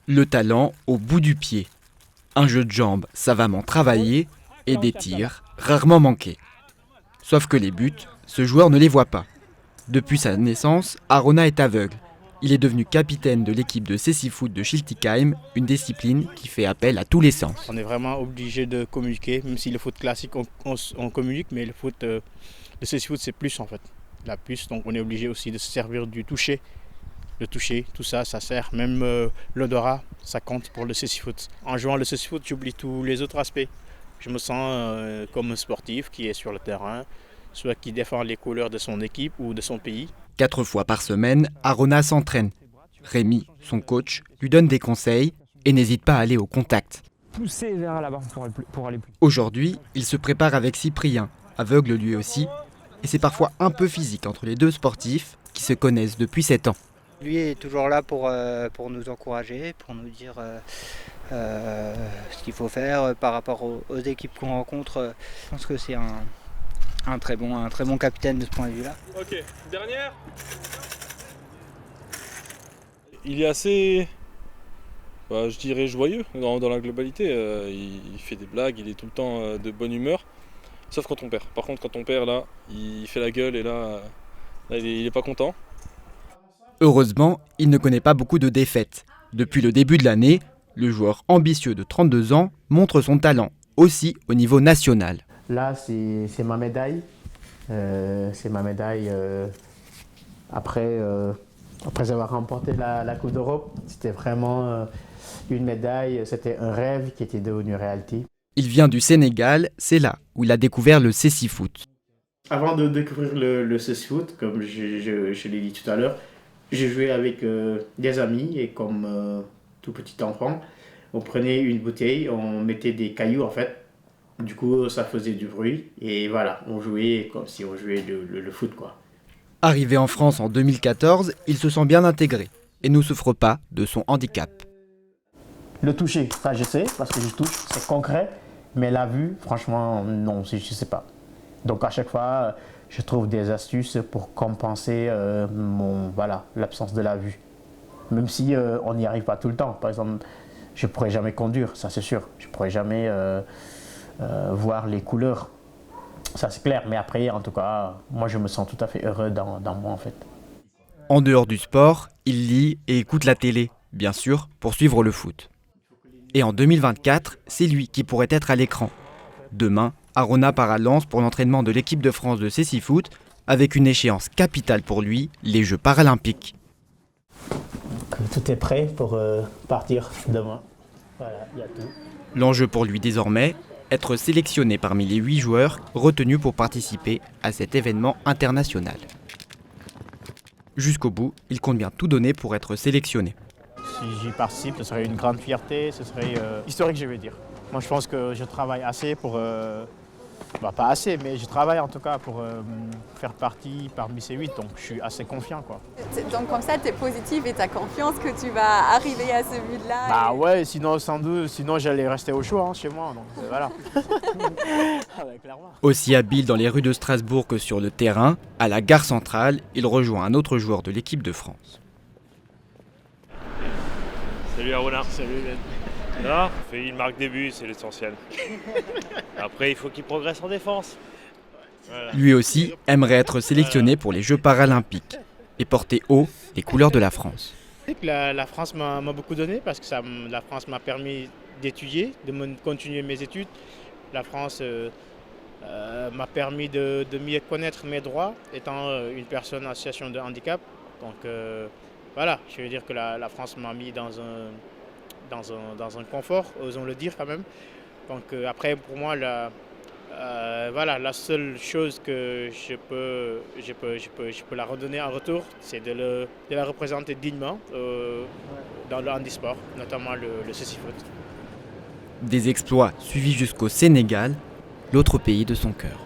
Le talent au bout du pied. Un jeu de jambes savamment travaillé et des tirs rarement manqués. Sauf que les buts, ce joueur ne les voit pas. Depuis sa naissance, Arona est aveugle. Il est devenu capitaine de l'équipe de cécifoot de Schiltigheim, une discipline qui fait appel à tous les sens. On est vraiment obligé de communiquer, même si le foot classique on communique, mais le foot de cécifoot c'est plus en fait. La plus, donc on est obligé aussi de se servir du toucher. Le toucher, tout ça, ça sert. Même l'odorat, ça compte pour le cécifoot. En jouant le cécifoot, j'oublie tous les autres aspects. Je me sens comme un sportif qui est sur le terrain, soit qui défend les couleurs de son équipe ou de son pays. 4 fois par semaine, Arona s'entraîne. Rémi, son coach, lui donne des conseils et n'hésite pas à aller au contact. Pousser vers là-bas pour aller plus. Aujourd'hui, il se prépare avec Cyprien, aveugle lui aussi, et c'est parfois un peu physique entre les deux sportifs qui se connaissent depuis 7 ans. Lui est toujours là pour nous encourager, pour nous dire ce qu'il faut faire par rapport aux équipes qu'on rencontre. Je pense que c'est un très bon capitaine de ce point de vue-là. Ok, dernière. Il est assez, je dirais, joyeux dans la globalité. Il fait des blagues, il est tout le temps de bonne humeur, sauf quand on perd. Par contre, quand on perd, là, il fait la gueule et là il est pas content. Heureusement, il ne connaît pas beaucoup de défaites. Depuis le début de l'année, le joueur ambitieux de 32 ans montre son talent, aussi au niveau national. Là, c'est ma médaille. C'est ma médaille après avoir remporté la Coupe d'Europe. C'était vraiment une médaille, c'était un rêve qui était devenu réalité. Il vient du Sénégal, c'est là où il a découvert le cécifoot. Avant de découvrir le cécifoot, comme je l'ai dit tout à l'heure, j'ai joué avec des amis et comme tout petit enfant, on prenait une bouteille, on mettait des cailloux en fait. Du coup, ça faisait du bruit et voilà, on jouait comme si on jouait le foot quoi. Arrivé en France en 2014, il se sent bien intégré et ne souffre pas de son handicap. Le toucher, ça je sais parce que je touche, c'est concret, mais la vue, franchement, non, je sais pas. Donc à chaque fois, je trouve des astuces pour compenser l'absence de la vue. Même si on n'y arrive pas tout le temps. Par exemple, je ne pourrais jamais conduire, ça c'est sûr. Je ne pourrais jamais voir les couleurs. Ça c'est clair, mais après, en tout cas, moi je me sens tout à fait heureux dans moi en fait. En dehors du sport, il lit et écoute la télé, bien sûr, pour suivre le foot. Et en 2024, c'est lui qui pourrait être à l'écran. Demain, Arona part à Lens pour l'entraînement de l'équipe de France de cécifoot, avec une échéance capitale pour lui, les Jeux paralympiques. Tout est prêt pour partir demain. Voilà, il y a tout. L'enjeu pour lui désormais, être sélectionné parmi les 8 joueurs retenus pour participer à cet événement international. Jusqu'au bout, il compte bien tout donner pour être sélectionné. Si j'y participe, ce serait une grande fierté, ce serait historique, je vais dire. Moi, je pense que je travaille assez pour... pas assez, mais je travaille en tout cas pour faire partie parmi ces 8, donc je suis assez confiant, quoi. Donc comme ça, tu es positif et tu as confiance que tu vas arriver à ce but-là. Bah ouais, sinon j'allais rester au chaud chez moi, donc voilà. Aussi habile dans les rues de Strasbourg que sur le terrain, à la gare centrale, il rejoint un autre joueur de l'équipe de France. Salut Arona. Salut Ben. Non, il marque des buts, c'est l'essentiel. Après, il faut qu'il progresse en défense. Voilà. Lui aussi aimerait être sélectionné pour les Jeux paralympiques et porter haut les couleurs de la France. La France m'a beaucoup donné parce que la France m'a permis d'étudier, de continuer mes études. La France m'a permis de mieux connaître mes droits étant une personne en situation de handicap. Donc voilà, je veux dire que la France m'a mis dans un confort, osons le dire quand même. Donc après, pour moi, la seule chose que je peux la redonner en retour, c'est de la représenter dignement dans le handisport, notamment le cécifoot. Des exploits suivis jusqu'au Sénégal, l'autre pays de son cœur.